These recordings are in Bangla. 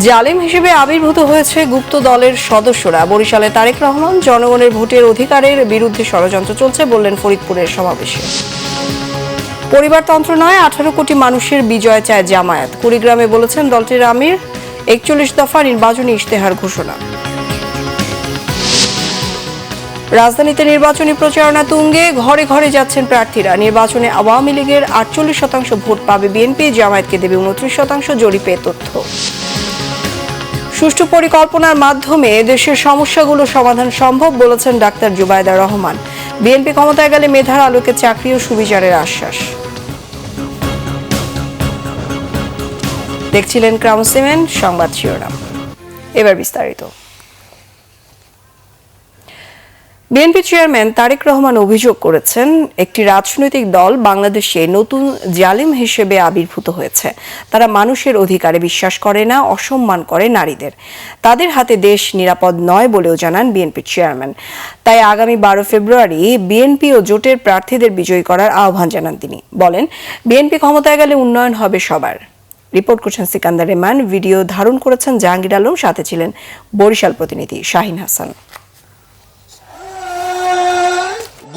জালিম হিসেবে আবির্ভূত হয়েছে গুপ্ত দলের সদস্যরা। বরিশালে তারেক রহমান জনগণের ভোটের অধিকারের বিরুদ্ধে ষড়যন্ত্র চলছে বললেন ফরিদপুরের সমাবেশে। পরিবারতন্ত্র নয়, 18 কোটি মানুষের বিজয় চায় জামায়াত। কুড়িগ্রামে বলেছেন দলটির আমির। 41 দফা নির্বাচনী ইশতেহার ঘোষণা। রাজধানীতে নির্বাচনী প্রচারণা তুঙ্গে, ঘরে ঘরে যাচ্ছেন প্রার্থীরা। নির্বাচনে আওয়ামী লীগের 48% ভোট পাবে বিএনপি, জামায়াতকে দেবে 29% জরিপে তথ্য। সুষ্ঠু পরিকল্পনার মাধ্যমে দেশের সমস্যাগুলো সমাধান সম্ভব বলেছেন ডাক্তার জুবাইদা রহমান। বিএনপি ক্ষমতায় গেলে মেধার আলোকে চাকরি ও সুবিচারের আশ্বাস। দেখছিলেন ক্রাউন সিমেন্ট সংবাদ শিরোনাম, এবার বিস্তারিত। বিএনপি চেয়ারম্যান তারেক রহমান অভিযোগ করেছেন, একটি রাজনৈতিক দল বাংলাদেশে নতুন জালিম হিসেবে আবির্ভূত হয়েছে। তারা মানুষের অধিকারে বিশ্বাস করে না, অসম্মান করে নারীদের। তাদের হাতে দেশ নিরাপদ নয় বলেও জানান বিএনপি চেয়ারম্যান। তাই আগামী 12 ফেব্রুয়ারি বিএনপি ও জোটের প্রার্থীদের বিজয়ী করার আহ্বান জানান তিনি। বলেন, বিএনপি ক্ষমতায় গেলে উন্নয়ন হবে সবার। রিপোর্ট করছেন সিকান্দার রেহমান, ভিডিও ধারণ করেছেন জাহাঙ্গীর আলম, সাথে ছিলেন বরিশাল প্রতিনিধি শাহিন হাসান।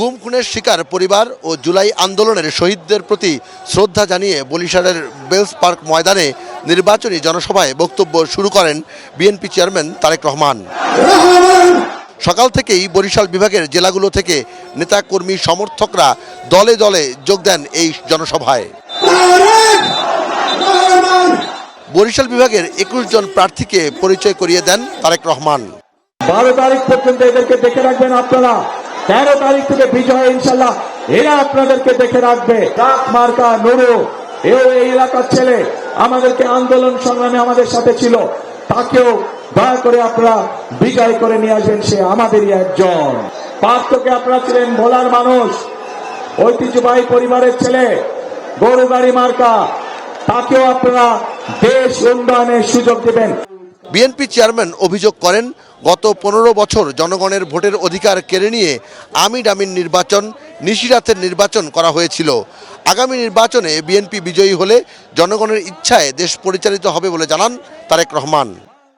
গুম খুনের শিকার পরিবার ও জুলাই আন্দোলনের শহীদদের প্রতি শ্রদ্ধা জানিয়ে বরিশালের বেলস পার্ক ময়দানে নির্বাচনী জনসভায় বক্তব্য শুরু করেন বিএনপি চেয়ারম্যান তারেক রহমান। সকাল থেকেই বরিশাল বিভাগের জেলাগুলো থেকে নেতাকর্মী সমর্থকরা দলে দলে যোগ দেন এই জনসভায়। বরিশাল বিভাগের 21 জন প্রার্থীকে পরিচয় করিয়ে দেন তারেক রহমান। 12 তারিখ পর্যন্ত এদেরকে দেখে রাখবেন আপনারা। 13 তারিখ থেকে বিজয় ইনশাল্লাহ এরা আপনাদেরকে দেখে রাখবে। ডাক মার্কা নুরু এই এলাকার ছেলে, আমাদেরকে আন্দোলন সংগ্রামে আমাদের সাথে ছিল, তাকেও দয়া করে আপনারা বিজয় করে নিয়ে আসবেন। সে আমাদেরই একজন। পার্থকে আপনারা ছিলেন ভোলার মানুষ, ঐতিহ্যবাহী পরিবারের ছেলে, গরু গাড়ি মার্কা, তাকেও আপনারা দেশ উন্নয়নের সুযোগ দেবেন। বিএনপি চেয়ারম্যান অভিযোগ করেন, গত 15 বছর জনগণের ভোটের অধিকার কেড়ে নিয়ে আমিন নির্বাচন, নিশিরাতের নির্বাচন করা হয়েছিল। আগামী নির্বাচনে বিএনপি বিজয়ী হলে জনগণের ইচ্ছায় দেশ পরিচালিত হবে বলে জানান তারেক রহমান।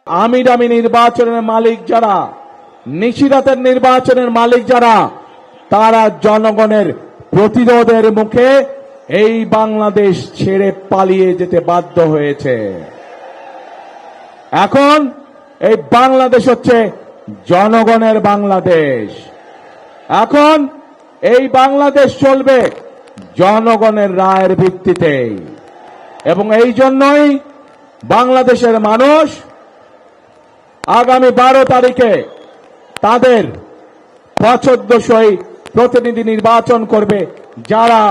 আমিন নির্বাচনের মালিক যারা, নিশিরাতের নির্বাচনের মালিক যারা, তারা জনগণের প্রতিরোধের মুখে এই বাংলাদেশ ছেড়ে পালিয়ে যেতে বাধ্য হয়েছে। এখন এই বাংলাদেশ হচ্ছে জনগণের বাংলাদেশ। এখন এই বাংলাদেশ চলবে জনগণের রায়ের ভিত্তিতে, এবং এই জন্যই বাংলাদেশের মানুষ আগামী 12 তারিখে তাদের পছন্দসই প্রতিনিধি নির্বাচন করবে, যারা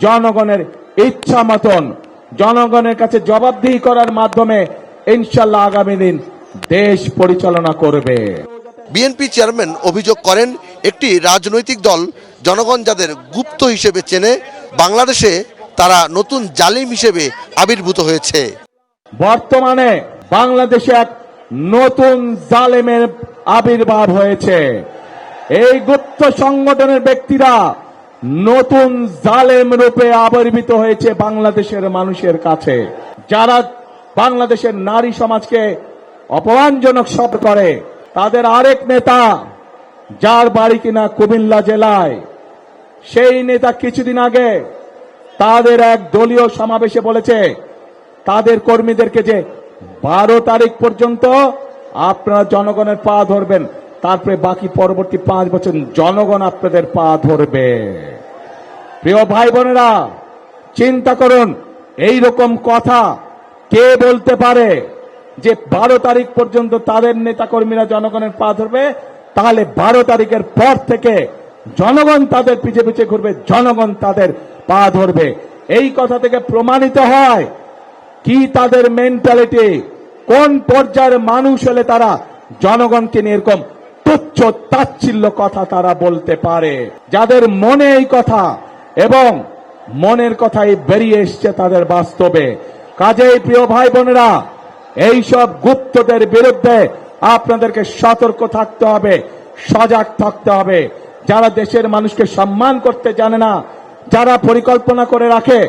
জনগণের ইচ্ছা মতন জনগণের কাছে জবাবদিহি করার মাধ্যমে ইনশাল্লাহ আগামী দিন দেশ পরিচালনা করবে। বিএনপি চেয়ারম্যান অভিযোগ করেন, একটি রাজনৈতিক দল জনগণ যাদের গুপ্ত হিসেবে চেনে, বাংলাদেশে তারা নতুন জালিম হিসেবে আবির্ভূত হয়েছে। বর্তমানে বাংলাদেশে এক নতুন জালেমের আবির্ভাব হয়েছে। এই গুপ্ত সংগঠনের ব্যক্তিরা নতুন জালেম রূপে আবির্ভূত হয়েছে বাংলাদেশের মানুষের কাছে, যারা বাংলাদেশের নারী সমাজকে অপমানজনক শব্দ করে। তাদের আরেক নেতা, যার বাড়ি কিনা কুমিল্লা জেলায়, সেই নেতা কিছুদিন আগে তাদের এক দলীয় সমাবেশে বলেছে তাদের কর্মীদেরকে যে 12 তারিখ পর্যন্ত আপনারা জনগণের পা ধরবেন, তারপরে বাকি পরবর্তী 5 বছর জনগণ আপনাদের পা ধরবে। প্রিয় ভাই বোনেরা, চিন্তা করুন, এই রকম কথা কে বলতে পারে যে 12 তারিখ পর্যন্ত তাদের নেতাকর্মীরা জনগণের পা ধরবে? তাহলে 12 তারিখের পর থেকে জনগণ তাদের পিছে পিছে ঘুরবে, জনগণ তাদের পা ধরবে। এই কথা থেকে প্রমাণিত হয় কি তাদের মেন্টালিটি, কোন পর্যায়ের মানুষ হলে তারা জনগণকে নিয়ে এরকম তুচ্ছ তাচ্ছিল্য কথা তারা বলতে পারে। যাদের মনে এই কথা এবং মনের কথাই বেরিয়ে এসছে তাদের বাস্তবে। কাজেই প্রিয় ভাই বোনেরা, এইসব গুপ্তদের বিরুদ্ধে আপনাদেরকে সতর্ক থাকতে হবে, সজাগ থাকতে হবে। যারা দেশের মানুষকে সম্মান করতে জানে না, যারা পরিকল্পনা করে রাখে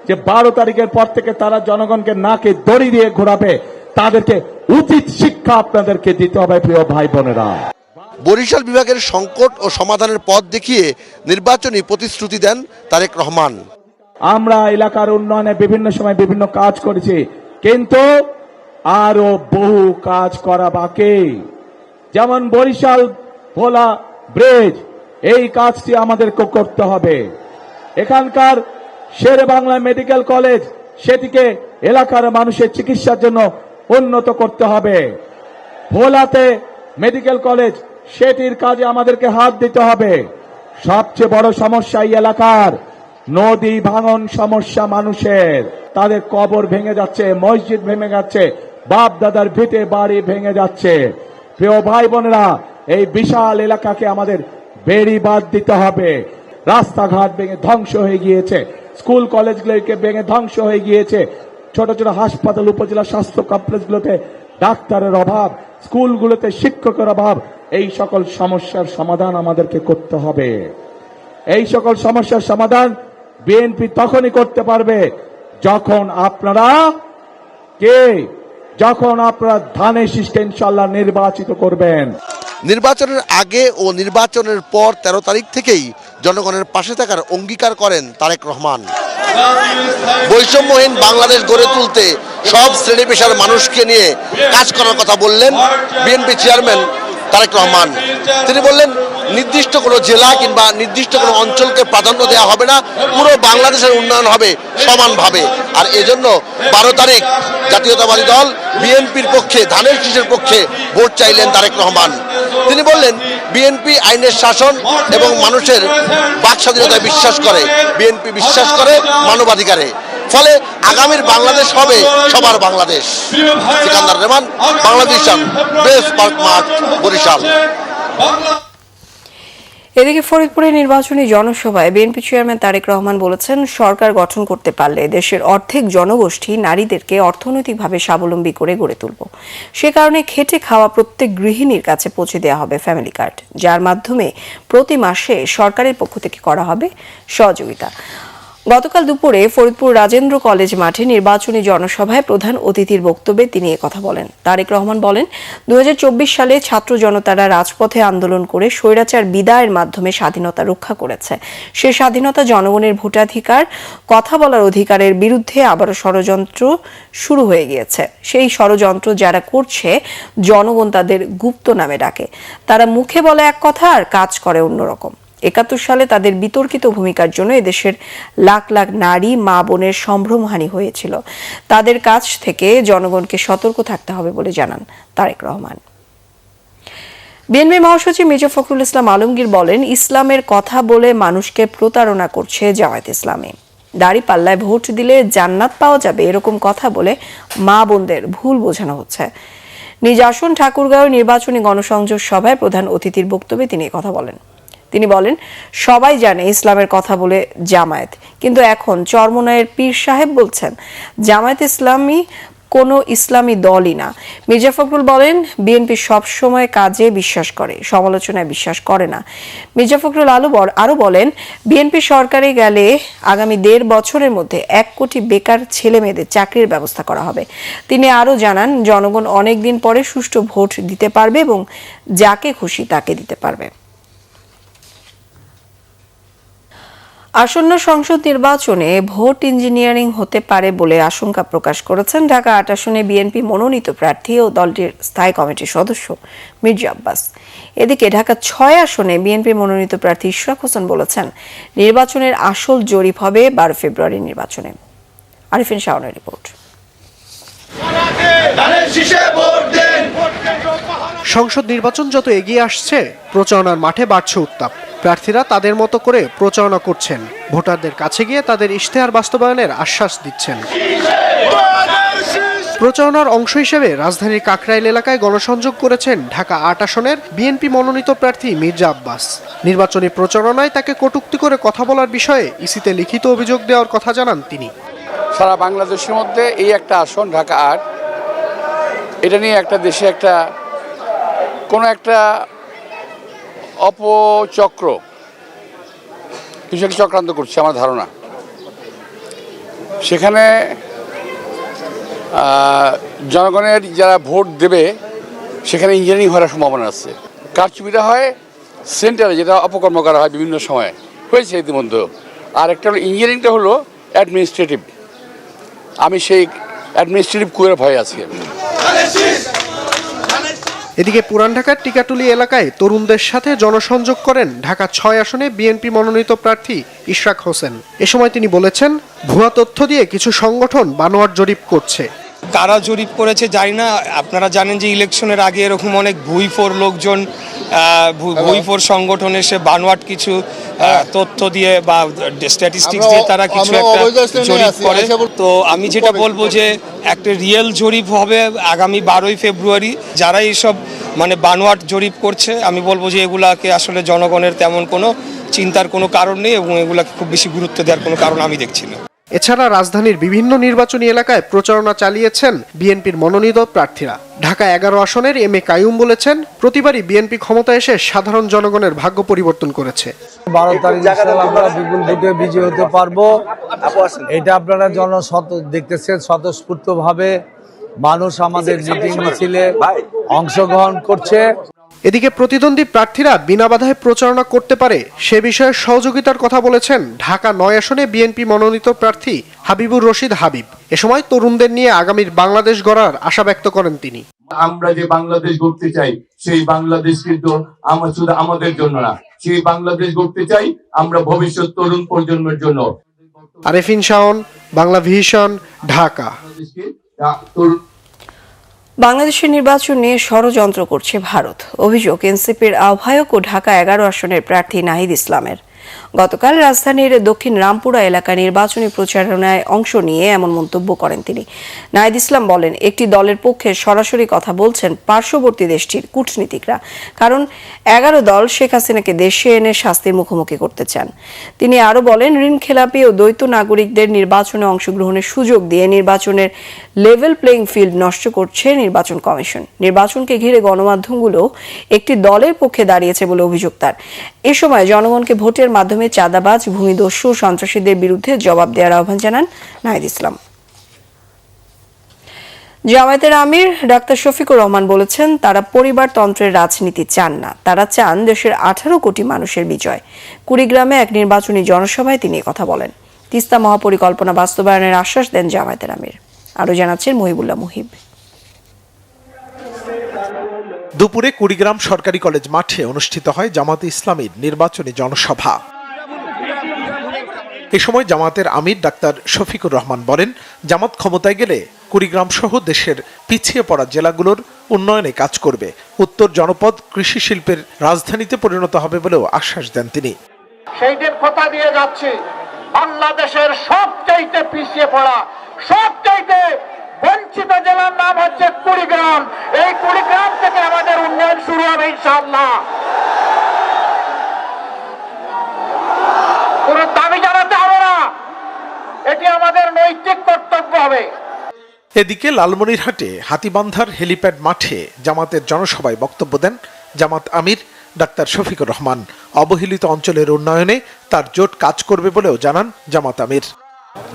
যে 12 তারিখের পর থেকে তারা জনগণকে নাকে দড়ি দিয়ে ঘোরাবে, তাদেরকে উচিত শিক্ষা আপনাদেরকে দিতে হবে প্রিয় ভাই বোনেরা। বরিশাল বিভাগের সংকট ও সমাধানের পথ দেখিয়ে নির্বাচনী প্রতিশ্রুতি দেন তারেক রহমান। আমরা এলাকার উন্নয়নে বিভিন্ন সময় বিভিন্ন কাজ করেছি, কিন্তু আরো বহু কাজ করা বাকি। যেমন বরিশাল ভোলা ব্রিজ, এই কাজটি আমাদেরকে করতে হবে। এখানকার শেরে বাংলা মেডিকেল কলেজ, সেটিকে এলাকার মানুষের চিকিৎসার জন্য উন্নত করতে হবে। ভোলাতে মেডিকেল কলেজ, সেটির কাজে আমাদেরকে হাত দিতে হবে। সবচেয়ে বড় সমস্যা এই এলাকার নদী ভাঙন সমস্যা, মানুষের তাদের কবর ভেঙে যাচ্ছে, মসজিদ ভেঙে যাচ্ছে, বাপ দাদার ভিটে বাড়ি ভেঙে যাচ্ছে। প্রিয় ভাই বোনেরা, এই বিশাল এলাকাকে আমাদের বেড়িবাঁধ দিতে হবে। রাস্তাঘাট ভেঙে ধ্বংস হয়ে গিয়েছে, স্কুল কলেজগুলোকে ভেঙে ধ্বংস হয়ে গিয়েছে, ছোট ছোট হাসপাতাল, উপজেলা স্বাস্থ্য কমপ্লেক্সগুলোতে ডাক্তারের অভাব, স্কুলগুলোতে শিক্ষকের অভাব। এই সকল সমস্যার সমাধান আমাদেরকে করতে হবে। এই সকল সমস্যার সমাধান বিএনপি তখনই করতে পারবে যখন আপনারা ধানের শীষকে ইনশাআল্লাহ নির্বাচিত করবেন। নির্বাচনের আগে ও নির্বাচনের পর 13 তারিখ থেকেই জনগণের পাশে থাকার অঙ্গীকার করেন তারেক রহমান। বৈষম্যহীন বাংলাদেশ গড়ে তুলতে সব শ্রেণী পেশার মানুষকে নিয়ে কাজ করার কথা বললেন বিএনপি চেয়ারম্যান তারেক রহমান। তিনি বললেন, নির্দিষ্ট কোনো জেলা কিংবা নির্দিষ্ট কোনো অঞ্চলকে প্রাধান্য দেওয়া হবে না, পুরো বাংলাদেশের উন্নয়ন হবে সমানভাবে। আর এজন্য 12 তারিখ জাতীয়তাবাদী দল বিএনপির পক্ষে, ধানের শীষের পক্ষে ভোট চাইলেন তারেক রহমান। তিনি বললেন, বিএনপি আইনের শাসন এবং মানুষের বাক স্বাধীনতায় বিশ্বাস করে, বিএনপি বিশ্বাস করে মানবাধিকারে। ফলে আগামীর বাংলাদেশ হবে সবার বাংলাদেশ। সিকান্দার রহমান, বাংলাদেশ, বেলস পার্ক মাঠ, বরিশাল। এদিকে ফরিদপুরে নির্বাচনী জনসভায় বিএনপি চেয়ারম্যান তারেক রহমান বলেছেন, সরকার গঠন করতে পারলে দেশের অর্ধেক জনগোষ্ঠী নারীদেরকে অর্থনৈতিকভাবে স্বাবলম্বী করে গড়ে তুলব। সে কারণে খেটে খাওয়া প্রত্যেক গৃহিণীর কাছে পৌঁছে দেওয়া হবে ফ্যামিলি কার্ড, যার মাধ্যমে প্রতি মাসে সরকারের পক্ষ থেকে করা হবে সহযোগিতা। গতকাল দুপুরে ফরিদপুর রাজেন্দ্র কলেজ মাঠে নির্বাচনী জনসভায় প্রধান অতিথির বক্তব্যে তিনি একথা বলেন। তারেক রহমান বলেন, 2024 সালে ছাত্র জনতারা রাজপথে আন্দোলন করে স্বৈরাচার বিদায়ের মাধ্যমে স্বাধীনতা রক্ষা করেছে। সে স্বাধীনতা জনগণের ভোটাধিকার, কথা বলার অধিকারের বিরুদ্ধে আবারও ষড়যন্ত্র শুরু হয়ে গিয়েছে। সেই ষড়যন্ত্র যারা করছে, জনগণ তাদের গুপ্ত নামে ডাকে। তারা মুখে বলে এক কথা আর কাজ করে অন্যরকম। 71 সালে তাদের বিতর্কিত ভূমিকার জন্য এদেশের লাখ লাখ নারী মা বোনের সম্ভ্রমহানি হয়েছিল। তাদের কাছ থেকে জনগণকে সতর্ক থাকতে হবে বলে জানান তারেক রহমান। বিএনপি মহাসচিব মির্জা ফখরুল ইসলাম আলমগীর বলেন, ইসলামের কথা বলে মানুষকে প্রতারণা করছে জামায়াত ইসলামী। দাঁড়িপাল্লায় ভোট দিলে জান্নাত পাওয়া যাবে, এরকম কথা বলে মা বোনদের ভুল বোঝানো হচ্ছে। নিজ আসন ঠাকুরগাঁও নির্বাচনী গণসংযোগ সভায় প্রধান অতিথির বক্তব্যে তিনি কথা বলেন। তিনি বলেন, সবাই জানে ইসলামের কথা বলে জামায়াত, কিন্তু এখন চরমনায়ের পীর সাহেব বলছেন জামায়াত ইসলামী কোনো ইসলামী দলই না। মির্জা ফখরুল বলেন, বিএনপি সবসময় কাজে বিশ্বাস করে, সমালোচনায় বিশ্বাস করে না। মির্জা ফখরুল আরো বলেন, বিএনপি সরকারে গেলে আগামী 1.5 বছরের মধ্যে 1 কোটি বেকার ছেলে মেয়েদের চাকরির ব্যবস্থা করা হবে। তিনি আরো জানান, জনগণ অনেকদিন পরে সুষ্ঠু ভোট দিতে পারবে এবং যাকে খুশি তাকে দিতে পারবে। আসন্ন সংসদ নির্বাচনে ভোট ইঞ্জিনিয়ারিং হতে পারে বলে আশঙ্কা প্রকাশ করেছেন ঢাকা 8 আসনে বিএনপি মনোনীত প্রার্থী ও দলটির স্থায়ী কমিটির সদস্য মির্জা আব্বাস। এদিকে ঢাকা 6 আসনে বিএনপি মনোনীত প্রার্থী ইশরাক হোসেন বলেছেন, নির্বাচনের আসল জরিপ হবে 12 ফেব্রুয়ারি নির্বাচনে। আরিফিন শাওনের রিপোর্ট। সংসদ নির্বাচন যত এগিয়ে আসছে, প্রচারণার মাঠে বাড়ছে উত্তাপ। প্রার্থীরা তাদের মতো করে প্রচারণা করছেন, ভোটারদের কাছে গিয়ে তাদের ইশতেহার বাস্তবায়নের আশ্বাস দিচ্ছেন। প্রচারণার অংশ হিসেবে রাজধানীর কাকরাইল এলাকায় গণসংযোগ করেছেন ঢাকা 8 আসনের বিএনপি মনোনীত প্রার্থী মির্জা আব্বাস। নির্বাচনী প্রচারণায় তাকে কটূক্তি করে কথা বলার বিষয়ে ইসিতে লিখিত অভিযোগ দেওয়ার কথা জানান তিনি। সারা বাংলাদেশের মধ্যে এই একটা আসন ঢাকা 8, এটা নিয়ে একটা দেশে একটা কোনো একটা অপচক্র কিছু একটা চক্রান্ত করছে আমার ধারণা। সেখানে জনগণের যারা ভোট দেবে সেখানে ইঞ্জিনিয়ারিং হওয়ার সম্ভাবনা আছে। কারচুপিটা হয় সেন্টারে, যেটা অপকর্ম করা হয় বিভিন্ন সময়, হয়েছে ইতিমধ্যে। আর একটা হলো ইঞ্জিনিয়ারিংটা হলো অ্যাডমিনিস্ট্রেটিভ। আমি সেই অ্যাডমিনিস্ট্রেটিভ কুয়ের ভয় আছি। এদিকে পুরান ঢাকার টিকাটুলি এলাকায় তরুণদের সাথে জনসংযোগ করেন ঢাকা ৬ আসনে বিএনপি মনোনীত প্রার্থী ইশরাক হোসেন। এ সময় তিনি বলেছেন, ভুয়া তথ্য দিয়ে কিছু সংগঠন বানোয়াট জরিপ করছে। কারা জরিপ করেছে জানি না। আপনারা জানেন যে ইলেকশনের আগে এরকম অনেক ভুইফোর লোকজন, ভুইফোর সংগঠন এসে বানোয়াট কিছু তথ্য দিয়ে বা স্ট্যাটিস্টিক্স দিয়ে তারা কিছু একটা জরিপ করে। তো আমি যেটা বলবো যে একটা রিয়েল জরিপ হবে আগামী 12ই ফেব্রুয়ারি। যারা এইসব মানে বানোয়াট জরিপ করছে, আমি বলবো যে এগুলাকে আসলে জনগণের তেমন কোনো চিন্তার কোনো কারণ নেই এবং এগুলাকে খুব বেশি গুরুত্ব দেওয়ার কোনো কারণ আমি দেখছি না। এছাড়া রাজধানীর বিভিন্ন নির্বাচনী এলাকায় প্রচারণা চালিয়েছেন বিএনপির মনোনীত প্রার্থীরা। ঢাকা 11 আসনের এম এ কাইয়ুম বলেছেন, প্রতিবারই বিএনপি ক্ষমতা এসে সাধারণ জনগণের ভাগ্য পরিবর্তন করেছে। 12 তারিখ আমরা বিপুল ভোটে বিজয়ী হতে পারবো, এটা আপনারা দেখতেছেন। স্বতঃস্ফূর্তভাবে মানুষ আমাদের মিটিং মিছিলে অংশগ্রহণ করছে। এদিকে প্রতিদ্বন্দ্বী প্রার্থীরা বিনা বাধায় প্রচারণা করতে পারে সে বিষয়ে সহযোগিতার কথা বলেছেন ঢাকা 9 আসনে বিএনপি মনোনীত প্রার্থী হাবিবুর রশিদ হাবিব। এ সময় তরুণদের নিয়ে আগামীর বাংলাদেশ গড়ার আশা ব্যক্ত করেন তিনি। আমরা যে বাংলাদেশ গড়তে চাই, সেই বাংলাদেশ কিন্তু শুধু আমাদের জন্য না, সেই বাংলাদেশ গড়তে চাই আমরা ভবিষ্যৎ তরুণ প্রজন্মের জন্য। আরেফিন শাওন, বাংলা ভিশন, ঢাকা। বাংলাদেশের নির্বাচন নিয়ে ষড়যন্ত্র করছে ভারত, অভিযোগ এনসিপির আহ্বায়ক ও ঢাকা 11 আসনের প্রার্থী নাহিদ ইসলামের। গতকাল রাজধানীর দক্ষিণ রামপুরা এলাকায় নির্বাচনী প্রচারণায় অংশ নিয়ে এমন মন্তব্য করেন তিনি। নাহিদ ইসলাম বলেন, একটি দলের পক্ষে সরাসরি কথা বলছেন পার্শ্ববর্তী দেশটির কূটনীতিকরা, কারণ 11 দল শেখ হাসিনাকে দেশে এনে শাস্তির মুখোমুখি করতে চান। তিনি আরও বলেন, ঋণখেলাপি ও দ্বৈত নাগরিকদের নির্বাচনে অংশগ্রহণের সুযোগ দিয়ে নির্বাচনের লেভেল প্লেইং ফিল্ড নষ্ট করছে নির্বাচন কমিশন। নির্বাচনকে ঘিরে গণমাধ্যমগুলো একটি দলের পক্ষে দাঁড়িয়েছে বলে অভিযোগ তার। এ সময় জনগণকে ভোটের মাধ্যমে চাঁদাবাজ, ভূমিদস্যু, সন্ত্রাসীদের বিরুদ্ধে জবাব দেওয়ার আহ্বান জানান নাহিদ ইসলাম। জামায়াতের আমির ডাক্তার শফিকুর রহমান বলেছেন, তারা পরিবারতন্ত্রের রাজনীতি চান না, তারা চান দেশের 18 কোটি মানুষের বিজয়। কুড়িগ্রামে এক নির্বাচনী জনসভায় তিনি কথা বলেন। তিস্তা মহাপরিকল্পনা বাস্তবায়নের আশ্বাস দেন জামায়াতের আমির। আরো জানাচ্ছেন মহিবুল্লাহ মুহিব। দুপুরে কুড়িগ্রাম সরকারি কলেজ মাঠে অনুষ্ঠিত হয় জামায়াতে ইসলামীর নির্বাচনী জনসভা। এ সময় জামায়াতের আমির ডাক্তার শফিকুর রহমান বলেন, জামাত ক্ষমতায় গেলে কুড়িগ্রাম সহ দেশের পিছিয়ে পড়া জেলাগুলোর উন্নয়নে কাজ করবে। উত্তর জনপদ কৃষি শিল্পের রাজধানীতে পরিণত হবে বলেও আশ্বাস দেন তিনি। সেইটার কথা দিয়ে যাচ্ছি, বাংলাদেশের সবচাইতে পিছিয়ে পড়া, সবচাইতে বঞ্চিত জেলার নাম হচ্ছে কুড়িগ্রাম। এই কুড়িগ্রাম থেকে আমাদের উন্নয়ন শুরু হবে ইনশাআল্লাহ। কোন দাবি জানাতে হবে না, এটি আমাদের নৈতিক কর্তব্য হবে। এদিকে লালমনিরহাটে হাতিবান্ধার হেলিপ্যাড মাঠে জামাতের জনসভায় বক্তব্য দেন জামাত আমির ডাক্তার শফিকুর রহমান। অবহেলিত অঞ্চলের উন্নয়নে তার জোট কাজ করবে বলেও জানান জামাত আমির।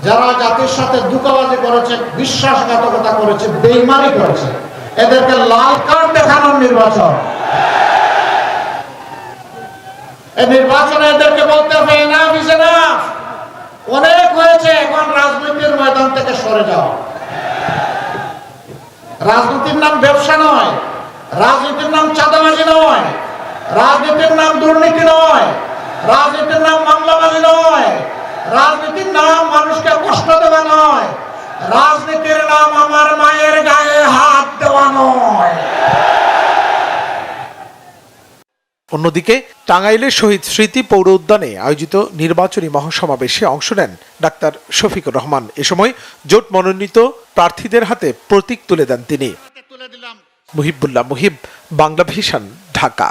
যারা জাতির সাথে দুঃখবাজি করেছে, বিশ্বাসঘাতকতা করেছে, বেইমানি করেছে, এদেরকে লাল কার্ড দেখানোর নির্বাচন। এই নির্বাচনে এদেরকে বলতে হবে, এনাফ ইজ এনাফ, অনেক হয়েছে, এখন রাজনীতির ময়দান থেকে সরে যাও। রাজনীতির নাম ব্যবসা নয়, রাজনীতির নাম চাঁদাবাজি নয়, রাজনীতির নাম দুর্নীতি নয়, রাজনীতির নাম মামলাবাজি নয়, রাজনীতির নাম মানুষকে কষ্ট দেওয়া নয়, রাজনীতির নাম আমার মায়ের গায়ে হাত দেওয়া নয়। অন্যদিকে টাঙ্গাইলের শহীদ স্মৃতি পৌর উদ্যানে আয়োজিত নির্বাচনী মহাসমাবেশে অংশ নেন ডাক্তার শফিকুর রহমান। এ সময় জোট মনোনীত প্রার্থীদের হাতে প্রতীক তুলে দেন তিনি। মুহিবুল্লাহ মুহিব, বাংলা ভিশন, ঢাকা।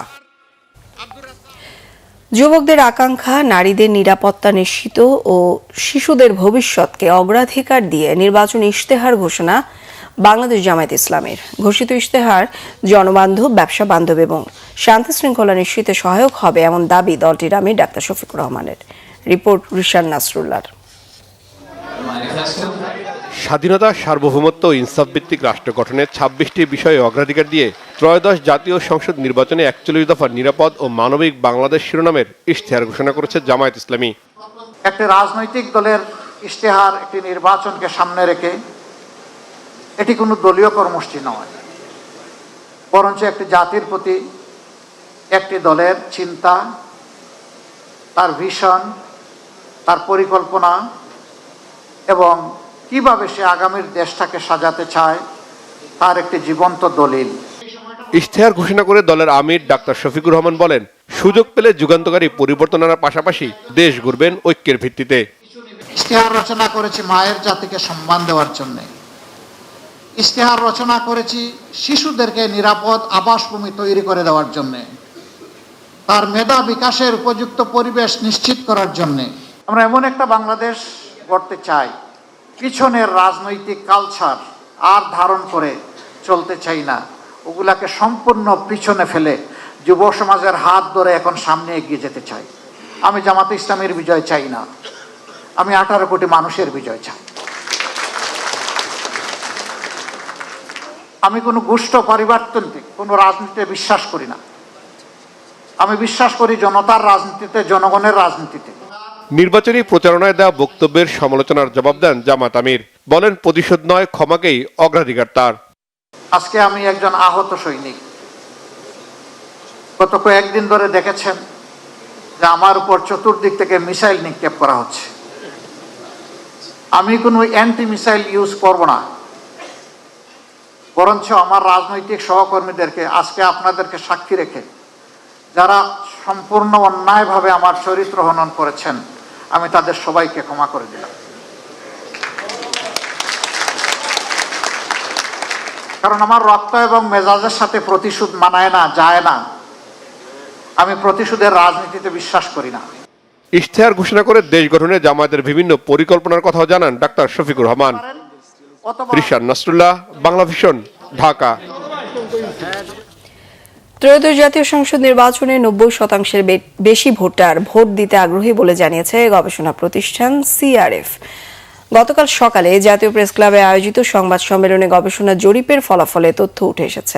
যুবকদের আকাঙ্ক্ষা, নারীদের নিরাপত্তা নিশ্চিত ও শিশুদের ভবিষ্যৎকে অগ্রাধিকার দিয়ে নির্বাচনী ইশতেহার ঘোষণা বাংলাদেশ জামায়াত ইসলামের। ঘোষিত ইশতেহার জনবান্ধব, ব্যবসা বান্ধব এবং শান্তি শৃঙ্খলা নিশ্চিতে সহায়ক হবে এমন দাবি দলটির আমির ডাক্তার শফিকুর রহমানের। রিপোর্ট রিশান নাসরুল্লাহর। স্বাধীনতা, সার্বভৌমত্ব ও ইনসাফভিত্তিক রাষ্ট্র গঠনের ২৬টি বিষয়ে অগ্রাধিকার দিয়ে ত্রয়োদশ জাতীয় সংসদ নির্বাচনে ৪১ দফা নিরাপদ ও মানবিক বাংলাদেশ শিরোনামের ইশতেহার ঘোষণা করেছে জামায়াত ইসলামী। একটি রাজনৈতিক দলের ইশতেহার একটি নির্বাচনকে সামনে রেখে এটি কোনো দলীয় কর্মসূচি নয়, বরঞ্চ একটি জাতির প্রতি একটি দলের চিন্তা, তার ভিশন, তার পরিকল্পনা এবং কিভাবে সে আগামীর দেশটাকে সাজাতে চায় তার একটি জীবন্ত দলিল। ইশতেহার ঘোষণা করে দলের আমির ডাক্তার শফিকুর রহমান বলেন, সুযোগ পেলে যুগান্তকারী পরিবর্তন আনার পাশাপাশি দেশ গড়বেন ঐক্যের ভিত্তিতে। ইশতেহার রচনা করেছি মায়ের জাতিকে সম্মান দেওয়ার জন্য, ইশতেহার রচনা করেছি শিশুদেরকে নিরাপদ আবাসভূমি তৈরি করে দেওয়ার জন্য, তার মেধা বিকাশের উপযুক্ত পরিবেশ নিশ্চিত করার জন্য। আমরা এমন একটা বাংলাদেশ গড়তে চাই, পিছনের রাজনৈতিক কালচার আর ধারণ করে চলতে চাই না, ওগুলাকে সম্পূর্ণ পিছনে ফেলে যুব সমাজের হাত ধরে এখন সামনে এগিয়ে যেতে চাই। আমি জামাতে ইসলামের বিজয় চাই না, আমি 18 কোটি মানুষের বিজয় চাই। আমি কোনো গোষ্ঠ পরিবর্তনকে কোনো রাজনীতিতে বিশ্বাস করি না, আমি বিশ্বাস করি জনতার রাজনীতিতে, জনগণের রাজনীতিতে। নির্বাচনী প্রচারণায় দেওয়া বক্তব্যের সমালোচনার জবাব দেন জামাত আমির, বলেন প্রতিশোধ নয় ক্ষমাকেই অগ্রাধিকার তার। আজকে আমি একজন আহত সৈনিক, গত কয়েকদিন ধরে দেখেছেন যে আমার উপর চতুর্দিক থেকে মিসাইল নিক্ষেপ করা হচ্ছে। আমি কোনো অ্যান্টি মিসাইল ইউজ করব না, বরঞ্চ আমার রাজনৈতিক সহকর্মীদেরকে আজকে আপনাদেরকে সাক্ষী রেখে যারা সম্পূর্ণ অন্যায়ভাবে আমার চরিত্র হনন করেছেন, আমি তাদের সবাইকে ক্ষমা করে দিলাম। কারণ আমার রক্ত এবং মেজাজের সাথে প্রতিশোধ মানায় না, যায় না। আমি প্রতিশোধের রাজনীতিতে বিশ্বাস করি না। ইশতেহার ঘোষণা করে দেশ গঠনে জামায়াতের বিভিন্ন পরিকল্পনার কথাও জানান ডাক্তার শফিকুর রহমান। রিশান নাসরুল্লাহ, বাংলা ভিশন, ঢাকা। ত্রয়োদশ জাতীয় সংসদ নির্বাচনে ৯০% বেশি ভোটার ভোট দিতে আগ্রহী বলে জানিয়েছে গবেষণা প্রতিষ্ঠান CRF। গতকাল সকালে জাতীয় প্রেস ক্লাবে আয়োজিত সংবাদ সম্মেলনে গবেষণা জরিপের ফলাফলে তথ্য উঠে এসেছে।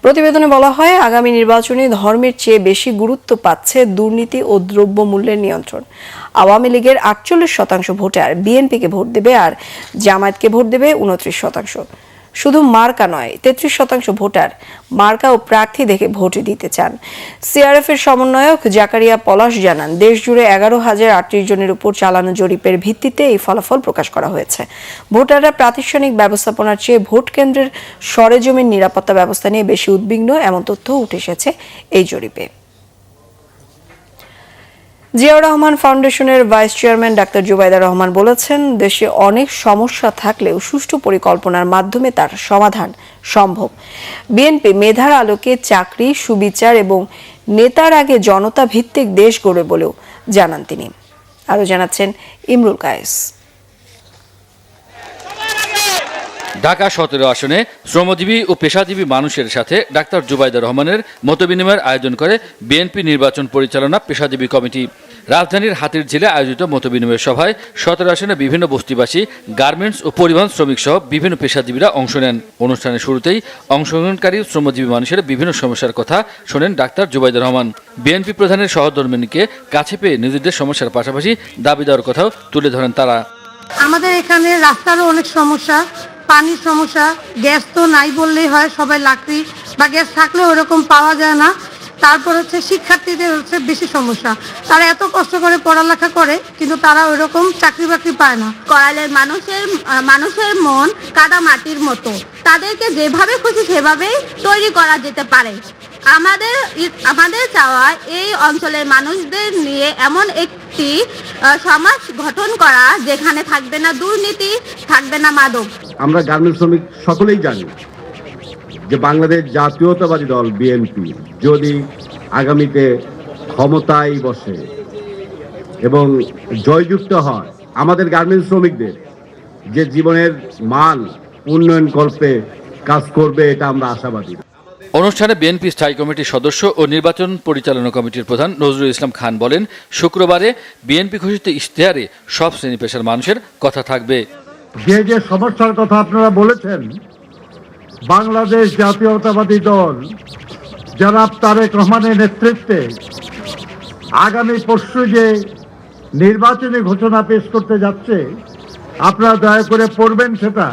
প্রতিবেদনে বলা হয়, আগামী নির্বাচনে ধর্মের চেয়ে বেশি গুরুত্ব পাচ্ছে দুর্নীতি ও দ্রব্যমূল্যের নিয়ন্ত্রণ। আওয়ামী লীগের 48% ভোটার বিএনপিকে ভোট দেবে আর জামায়াতকে ভোট দেবে 29%। শুধু মার্কা নয়, 33% ভোটার মার্কা ও প্রার্থী দেখে ভোট দিতে চান। CRF এর সমন্বয়ক জাকারিয়া পলাশ জানান, দেশ জুড়ে 11,038 জনের উপর চালানো জরিপের ভিত্তিতে এই ফলাফল প্রকাশ করা হয়েছে। ভোটাররা প্রাতিষ্ঠানিক ব্যবস্থাপনার চেয়ে ভোট কেন্দ্রের সরেজমিন নিরাপত্তা ব্যবস্থা নিয়ে বেশি উদ্বিগ্ন, এমন তথ্য উঠে এসেছে এই জরিপে। জিয়াউর রহমান ফাউন্ডেশনের vice chairman doctor Zubaida Rahman বলেছেন, দেশে অনেক সমস্যা থাকলেও সুষ্ঠু পরিকল্পনার মাধ্যমে তার সমাধান সম্ভব। বিএনপি মেধার আলোকে চাকরি, সুবিচার এবং নেতার আগে জনতা ভিত্তিক দেশ গড়ে বলেও জানান তিনি। আরও জানাচ্ছেন ইমরুল কায়েস। ঢাকা 17 আসনে শ্রমজীবী ও পেশাজীবী মানুষের সাথে ডাক্তার জুবাইদা রহমানের মতবিনিময়ের আয়োজন করে বিএনপি নির্বাচন পরিচালনা পেশাজীবী কমিটি। রাজধানীর হাতিরঝিলে আয়োজিত মতবিনিময় সভায় 17 আসনে বিভিন্ন বস্তিবাসী, গার্মেন্টস ও পরিবহন শ্রমিক সহ বিভিন্ন পেশাজীবীরা অংশ নেন। অনুষ্ঠানের শুরুতেই অংশগ্রহণকারী শ্রমজীবী মানুষের বিভিন্ন সমস্যার কথা শোনেন ডাক্তার জুবাইদা রহমান। বিএনপি প্রধানের সহধর্মিণীকে কাছে পেয়ে নিজেদের সমস্যার পাশাপাশি দাবি দেওয়ার কথাও তুলে ধরেন তারা। আমাদের এখানে রাস্তারও অনেক সমস্যা, পানির সমস্যা, গ্যাস তো নাই বললেই হয়, সবাই লাকড়ি বা গ্যাস থাকলেও ওরকম পাওয়া যায় না। তারপর হচ্ছে শিক্ষার্থীদের হচ্ছে বেশি সমস্যা, তারা এত কষ্ট করে পড়ালেখা করে কিন্তু তারা ওইরকম চাকরি বাকরি পায় না। করালের মানুষের মন কাদা মাটির মতো, তাদেরকে যেভাবে খুশি সেভাবেই তৈরি করা যেতে পারে। আমাদের চাওয়া এই অঞ্চলের মানুষদের নিয়ে এমন একটি সমাজ গঠন করা যেখানে থাকবে না দুর্নীতি, থাকবে না মাদক। আমরা গার্মেন্টস শ্রমিক সকলেই জানি যে বাংলাদেশ জাতীয়তাবাদী দল বিএনপি যদি আগামীতে ক্ষমতায় বসে এবং জয়যুক্ত হয়, আমাদের গার্মেন্টস শ্রমিকদের যে জীবনের মান উন্নয়ন কল্পে কাজ করবে, এটা আমরা আশাবাদী। অনুষ্ঠানে বিএনপি স্থায়ী কমিটির সদস্য ও নির্বাচন পরিচালনা কমিটির প্রধান নজরুল ইসলাম খান বলেন, শুক্রবারে বিএনপি ঘোষিত ইশতেহারে সব শ্রেণী পেশার মানুষের কথা থাকবে। যে যে সমস্যার কথা আপনারা বলেছেন, বাংলাদেশ জাতীয়তাবাদী দল জনাব তারেক রহমানের নেতৃত্বে আগামী পরশু যে নির্বাচনী ঘোষণা পেশ করতে যাচ্ছে, আপনারা দয়া করে পড়বেন সেটা।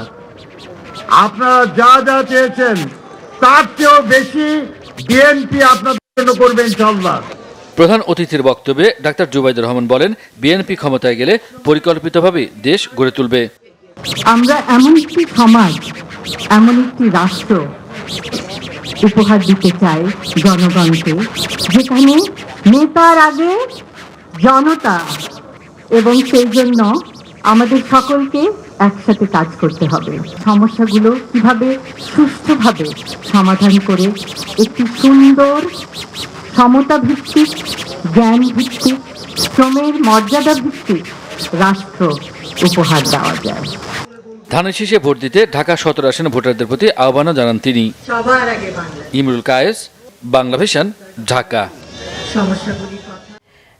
আপনারা যা যা চেয়েছেন তার চেয়েও বেশি বিএনপি আপনাদের জন্য করবে ইনশাআল্লাহ। প্রধান অতিথির বক্তব্যে ডাক্তার জুবাইদুর রহমান বলেন, বিএনপি ক্ষমতায় গেলে পরিকল্পিতভাবে দেশ গড়ে তুলবে। আমরা এমন একটি সমাজ, এমন একটি রাষ্ট্র উপহার দিতে চাই জনগণকে, যেখানে নেতার আগে জনতা, এবং সেই জন্য আমাদের সকলকে একসাথে কাজ করতে হবে। সমস্যাগুলো কিভাবে সুষ্ঠুভাবে সমাধান করে একটি সুন্দর সমতা ভিত্তিক, জ্ঞান ভিত্তিক, শ্রমের মর্যাদা ভিত্তিক রাষ্ট্র উপহার দেওয়া যায়। ধানের শীষে ভোট দিতে ঢাকা 17 আসনে ভোটারদের প্রতি আহ্বান জানান তিনি। সবার আগে বাংলা। ইমরুল কায়েস, বাংলা ভিশন, ঢাকা।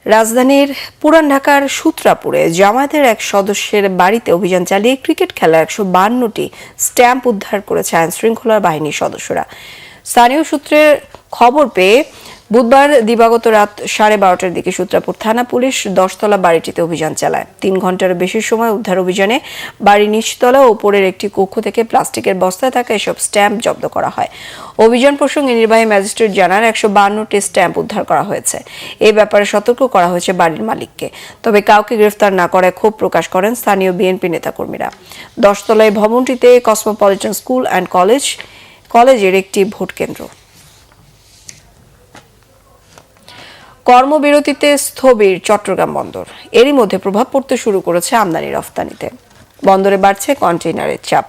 রাজধানীর পুরান ঢাকার সূত্রাপুরে জামায়াতের এক সদস্যের বাড়িতে অভিযান চালিয়ে ক্রিকেট খেলার 152টি স্ট্যাম্প উদ্ধার করেছে আইন শৃঙ্খলা বাহিনীর সদস্যরা। স্থানীয় সূত্রের খবর পেয়ে বুধবার দিবাগত রাত 12:30টার দিকে সূত্রাপুর থানা পুলিশ 10তলা বাড়িটিতে অভিযান চালায়। 3 ঘন্টার বেশি সময় উদ্ধার অভিযানে বাড়ির নিচতলা ও উপরের একটি কক্ষ থেকে প্লাস্টিকের বস্তায় থাকা এসব স্ট্যাম্প জব্দ করা হয়। অভিযান প্রসঙ্গে নির্বাহী ম্যাজিস্ট্রেট জানান 152টি স্ট্যাম্প উদ্ধার করা হয়েছে। এই ব্যাপারে সতর্ক করা হয়েছে বাড়ির মালিককে। তবে কাউকে গ্রেফতার না করায় ক্ষোভ প্রকাশ করেন স্থানীয় বিএনপি নেতাকর্মীরা। 10তলায় ভবনটিতে কসমোপলিটন স্কুল অ্যান্ড কলেজের একটি ভোট কেন্দ্র। কর্মবিরতিতে স্থবির চট্টগ্রাম বন্দর। এরই মধ্যে প্রভাব পড়তে শুরু করেছে আমদানি রফতানিতে। বন্দরে বাড়ছে কন্টেইনারের চাপ।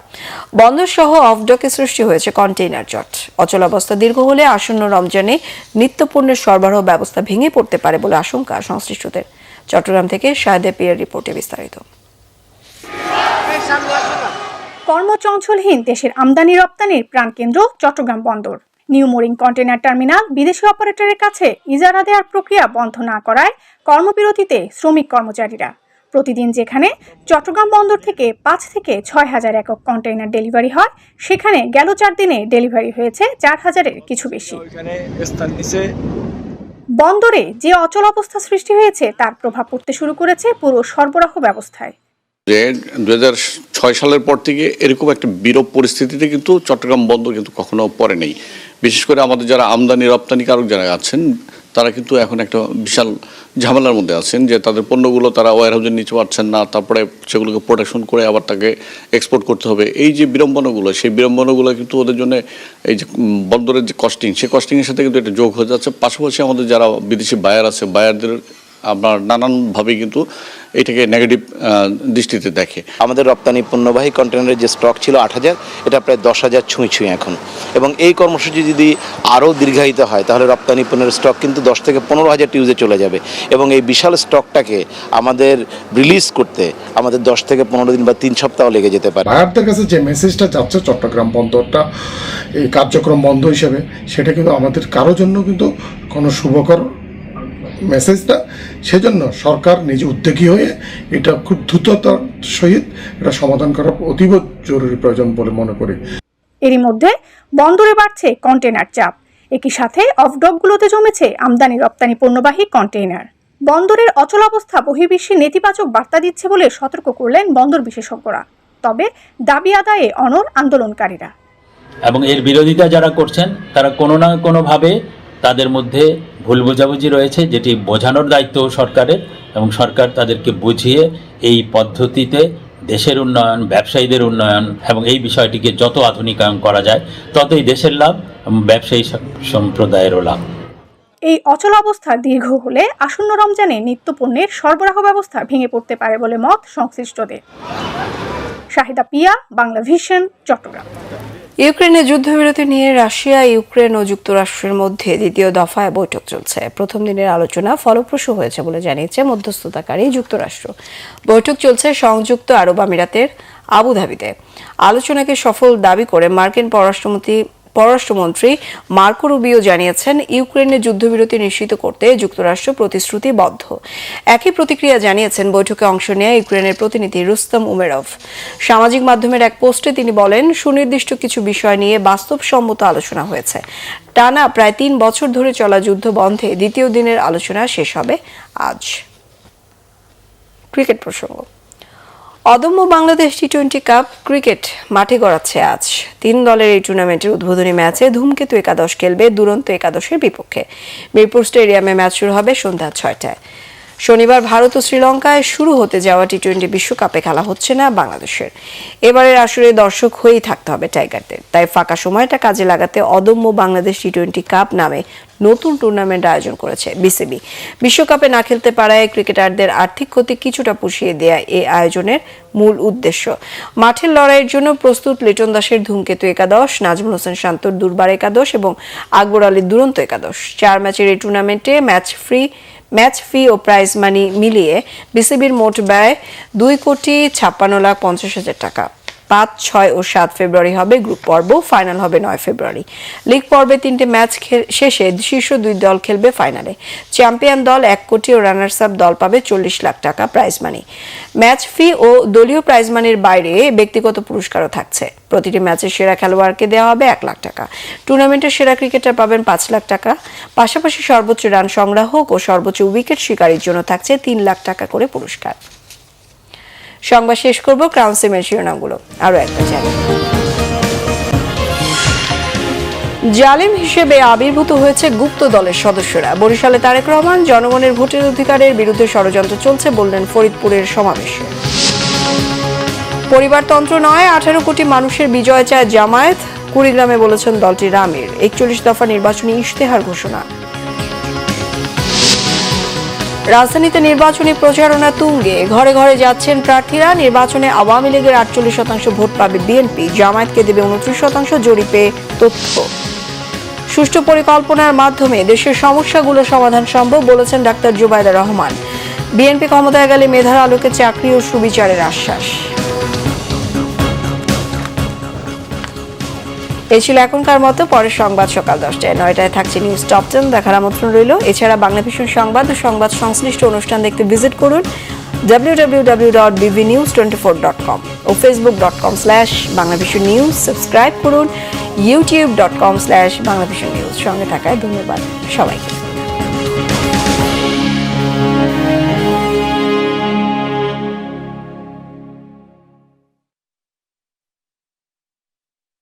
বন্দর সহ অফডকে সৃষ্টি হয়েছে কন্টেইনার জট। অচলাবস্থা দীর্ঘ হলে আসন্ন রমজানে নিত্যপণ্যের সরবরাহ ব্যবস্থা ভেঙে পড়তে পারে বলে আশঙ্কা সংশ্লিষ্টদের। চট্টগ্রাম থেকে শাহেদা পিয়ার রিপোর্টে বিস্তারিত। কর্মচঞ্চলহীন দেশের আমদানি রপ্তানির প্রাণকেন্দ্র চট্টগ্রাম বন্দর। নিউ মোরিং কন্টেইনার টার্মিনাল বিদেশি অপারেটরের কাছে ইজারা দেওয়ার প্রক্রিয়া বন্ধ না করায় কর্মবিরতিতে শ্রমিক কর্মচারীরা। প্রতিদিন যেখানে চট্টগ্রাম বন্দর থেকে 5 থেকে 6,000 একক কন্টেইনার ডেলিভারি হয়, সেখানে গেল 4 দিনে ডেলিভারি হয়েছে 4,000-এর কিছু বেশি। বন্দরে যে অচল অবস্থা সৃষ্টি হয়েছে তার প্রভাব পড়তে শুরু করেছে পুরো সরবরাহ ব্যবস্থায়। 2006 সালের পর থেকে এরকম একটা বিরূপ পরিস্থিতিতে কিন্তু চট্টগ্রাম বন্দর কিন্তু কখনো পড়ে নেই। বিশেষ করে আমাদের যারা আমদানি রপ্তানিকারক যারা আছেন তারা কিন্তু এখন একটা বিশাল ঝামেলার মধ্যে আছেন যে তাদের পণ্যগুলো তারা ওয়্যারহাউসে নিতে পারছেন না, তারপরে সেগুলোকে প্রোটেকশন করে আবার তাকে এক্সপোর্ট করতে হবে। এই যে বিড়ম্বনাগুলো, সেই বিড়ম্বনাগুলো কিন্তু ওদের জন্য এই যে বন্দরের যে কস্টিং, সেই কস্টিংয়ের সাথে কিন্তু এটা যোগ হয়ে যাচ্ছে। পাশাপাশি আমাদের যারা বিদেশি বায়ার আছে, বায়ারদের আপনার নানানভাবে কিন্তু এটাকে নেগেটিভ দৃষ্টিতে দেখে। আমাদের রপ্তানি পণ্যবাহী কন্টেনারের যে স্টক ছিল 8,000, এটা প্রায় 10,000 ছুঁই এখন। এবং এই কর্মসূচি যদি আরও দীর্ঘায়িত হয় তাহলে রপ্তানি পণ্যের স্টক কিন্তু 10 থেকে 15,000 টিউজে চলে যাবে। এবং এই বিশাল স্টকটাকে আমাদের রিলিজ করতে আমাদের 10 থেকে 15 দিন বা 3 সপ্তাহ লেগে যেতে পারে। বায়ারদের কাছে যে মেসেজটা যাচ্ছে চট্টগ্রাম বন্দরটা এই কার্যক্রম বন্ধ হিসেবে, সেটা কিন্তু আমাদের কারোর জন্য কিন্তু কোনো শুভকর মেসেজটা। সেজন্য সরকার নিজে উদ্যোগী হয়ে এটা খুব দ্রুততার সহিত এটা সমাধান করা অতীব জরুরি প্রয়োজন বলে মনে করি। এরই মধ্যে বন্দরে বাড়ছে কন্টেইনার চাপ। একই সাথে অফডকগুলোতে জমেছে আমদানি রপ্তানি পণ্যবাহী কন্টেইনার। বন্দরের অচলাবস্থা বহির্বিশ্বে নেতিবাচক বার্তা দিচ্ছে বলে সতর্ক করলেন বন্দর বিশেষজ্ঞরা। তবে দাবি আদায়ে অনড় আন্দোলনকারীরা। এবং এর বিরোধিতা যারা করছেন তারা কোনো না কোনোভাবে তাদের মধ্যে ভুল বোঝাবুঝি রয়েছে, যেটি বোঝানোর দায়িত্ব সরকারের, এবং সরকার তাদেরকে বুঝিয়ে এই পদ্ধতিতে দেশের উন্নয়ন, ব্যবসায়ীদের উন্নয়ন এবং এই বিষয়টিকে যত আধুনিকায়ন করা যায় ততই দেশের লাভ এবং ব্যবসায়ী সম্প্রদায়েরও লাভ। এই অচল অবস্থা দীর্ঘ হলে আসন্ন রমজানে নিত্যপণ্যের সরবরাহ ব্যবস্থা ভেঙে পড়তে পারে বলে মত সংশ্লিষ্টদের। শাহিদা পিয়া, বাংলা ভিশন, চট্টগ্রাম। ইউক্রেনে যুদ্ধবিরতি নিয়ে রাশিয়া, ইউক্রেন ও যুক্তরাষ্ট্রের মধ্যে দ্বিতীয় দফায় বৈঠক চলছে। প্রথম দিনের আলোচনা ফলপ্রসূ হয়েছে বলে জানিয়েছে মধ্যস্থতাকারী যুক্তরাষ্ট্র। বৈঠক চলছে সংযুক্ত আরব আমিরাতের আবুধাবিতে। আলোচনাকে সফল দাবি করে মার্কিন পররাষ্ট্রমন্ত্রী মার্কো রুবিও জানিয়েছেন, ইউক্রেনের যুদ্ধবিরতি নিশ্চিত করতে যুক্তরাষ্ট্র প্রতিশ্রুতিবদ্ধ। একই প্রতিক্রিয়া জানিয়েছেন বৈঠকে অংশ নেওয়া ইউক্রেনের প্রতিনিধি রুস্তম উমেরভ। সামাজিক মাধ্যমের এক পোস্টে তিনি বলেন, সুনির্দিষ্ট কিছু বিষয় নিয়ে বাস্তবসম্মত আলোচনা হয়েছে। টানা প্রায় 3 বছর ধরে চলা যুদ্ধ বন্ধে দ্বিতীয় দিনের আলোচনা শেষ হবে আজ। ক্রিকেট প্রসঙ্গ। অদম্য বাংলাদেশ টি-20 কাপ ক্রিকেট মাঠে গড়াচ্ছে আজ। 3 দলের এই টুর্নামেন্টের উদ্বোধনী ম্যাচে ধূমকেতু একাদশ খেলবে দুরন্ত একাদশের বিপক্ষে। মিরপুর স্টেডিয়ামে ম্যাচ শুরু হবে সন্ধ্যা 6টায়। শনিবার ভারত ও শ্রীলঙ্কায় শুরু হতে যাওয়া টি-20 বিশ্বকাপে খেলা হচ্ছে না বাংলাদেশের। এবারের আসরে দর্শক হয়েই থাকতে হবে টাইগারদের। তাই ফাঁকা সময়টা কাজে লাগাতে অদম্য বাংলাদেশ টি-20 কাপ নামে নতুন টুর্নামেন্ট আয়োজন করেছে বিসিবি। বিশ্বকাপে না খেলতে পারায় ক্রিকেটারদের আর্থিক ক্ষতি কিছুটা পুষিয়ে দেয়া এই আয়োজনের মূল উদ্দেশ্য। মাঠের লড়াইয়ের জন্য প্রস্তুত লিটন দাসের ধূমকেতু একাদশ, নাজমুল হোসেন শান্তর দুর্বার একাদশ এবং আকবর আলীর দুরন্ত একাদশ। 4 ম্যাচের এই টুর্নামেন্টে ম্যাচ ফি ও প্রাইজ মানি মিলিয়ে বিসিবির মোট ব্যয় 2,56,50,000 টাকা। 5, 6 ও 7 ফেব্রুয়ারি হবে গ্রুপ পর্ব, ফাইনাল হবে 9 ফেব্রুয়ারি। লিগ পর্বে 3টে ম্যাচ শেষে শীর্ষ 2 দল খেলবে ফাইনালে। চ্যাম্পিয়ন দল 1 কোটি ও রানার্স আপ দল পাবে 40 লাখ টাকা প্রাইজ মানি। ম্যাচ ফি ও দলীয় প্রাইজ মানির বাইরে ব্যক্তিগত পুরস্কারও থাকছে। প্রতিটি ম্যাচের সেরা খেলোয়াড়কে দেওয়া হবে 1 লাখ টাকা। টুর্নামেন্টের সেরা ক্রিকেটার পাবেন 5 লাখ টাকা। পাশাপাশি সর্বোচ্চ রান সংগ্রাহক ও সর্বোচ্চ উইকেট শিকারীর জন্য থাকছে 3 লাখ টাকা করে পুরস্কার। সংবাদ শেষ করব ক্রাউন সিমের শিরোনামগুলো আরো একটা জানি। জালিম হিসেবে আবির্ভূত হয়েছে গুপ্ত দলের সদস্যরা। বরিশালে তারেক রহমান, জনগণের ভোটের অধিকারের বিরুদ্ধে ষড়যন্ত্র চলছে বললেন ফরিদপুরের সমাবেশে। পরিবারতন্ত্র নয়, 18 কোটি মানুষের বিজয় চায় জামায়াত, কুড়িগ্রামে বলেছেন দলটির আমির। 41 দফা নির্বাচনী ইশতেহার ঘোষণা। রাজধানীতে নির্বাচনী প্রচারণা তুঙ্গে, ঘরে ঘরে যাচ্ছেন প্রার্থীরা। নির্বাচনে আওয়ামী লীগের 48% ভোট পাবে বিএনপি, জামায়াতকে দেবে 29% জরিপে তথ্য। সুষ্ঠু পরিকল্পনার মাধ্যমে দেশের সমস্যাগুলো সমাধান সম্ভব বলেছেন ডাক্তার জুবাইদা রহমান। বিএনপি ক্ষমতায় গেলে মেধার আলোকে চাকরি ও সুবিচারের আশ্বাস। এই ছিল এখনকার মতো। পরের সংবাদ সকাল 10টায়, 9টায় থাকছে নিউজ টপ 10 দেখার আমন্ত্রণ রইল। এছাড়া বাংলা ভিশন সংবাদ ও সংবাদ সংশ্লিষ্ট অনুষ্ঠান দেখতে ভিজিট করুন www.bvnews24.com ও facebook.com/banglavisionnews। সাবস্ক্রাইব করুন youtube.com/banglavisionnews। সঙ্গে থাকায় ধন্যবাদ সবাইকে।